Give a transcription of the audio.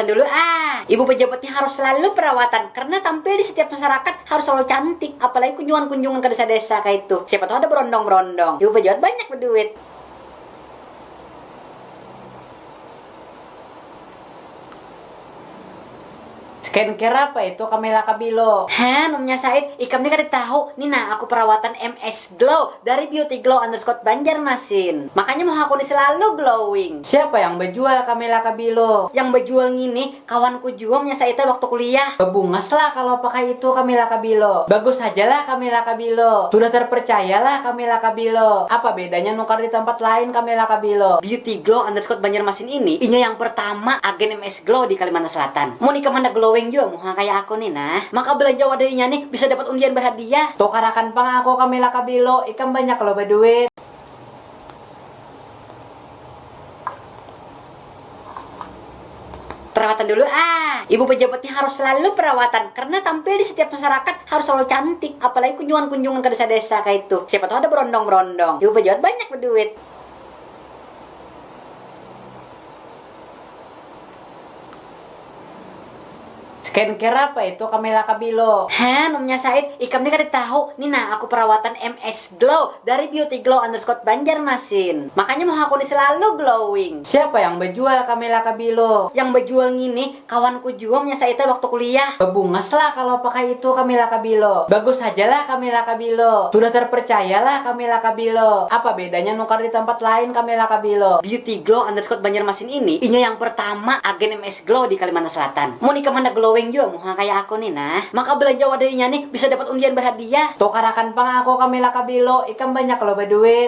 Perawatan dulu Ibu pejabatnya harus selalu perawatan karena tampil di setiap masyarakat harus selalu cantik. Apalagi kunjungan-kunjungan ke desa-desa kayak itu. Siapa tahu ada berondong-berondong. Ibu pejabat banyak berduit. Skincare apa itu Camilla Cabello? Namanya Said. Ikamnya kan tahu. Nih nah, aku perawatan MS Glow dari Beauty Glow _ Banjarmasin. Makanya mau aku nih selalu glowing. Siapa yang berjual Camilla Cabello? Yang berjual ngini kawanku jualnya Said waktu kuliah. Bebungas lah kalau pakai itu Camilla Cabello. Bagus aja lah Camilla Cabello. Sudah terpercayalah Camilla Cabello. Apa bedanya nukar di tempat lain Camilla Cabello? Beauty Glow _ Banjarmasin ini yang pertama agen MS Glow di Kalimantan Selatan. Mau nikah mana glowing juga muka kayak aku nih nah. Maka belanja wadahnya nih bisa dapat undian berhadiah. Tokarakan pang aku Camilla Cabello, ikan banyak lo berduit. Perawatan dulu Ibu pejabatnya harus selalu perawatan karena tampil di setiap masyarakat harus selalu cantik. Apalagi kunjungan-kunjungan ke desa-desa kayak itu. Siapa tahu ada berondong-berondong. Ibu pejabat banyak berduit. Skincare apa itu Camilla Cabello? Namanya Said. Ikamnya kan tahu. Nih nah, aku perawatan MS Glow dari Beauty Glow _ Banjarmasin. Makanya mau aku nih selalu glowing. Siapa yang berjual Camilla Cabello? Yang berjual ngini kawanku jualnya Said waktu kuliah. Bebungas lah kalau pakai itu Camilla Cabello. Bagus aja lah Camilla Cabello. Sudah terpercayalah Camilla Cabello. Apa bedanya nukar di tempat lain Camilla Cabello? Beauty Glow _ Banjarmasin ini yang pertama agen MS Glow di Kalimantan Selatan. Mau nikah mana glowing juga muka kayak aku nih nah. Maka belanja wadahnya nih bisa dapat undian berhadiah. Tokarakan pang aku Camilla Cabello, ikan banyak lo berduit.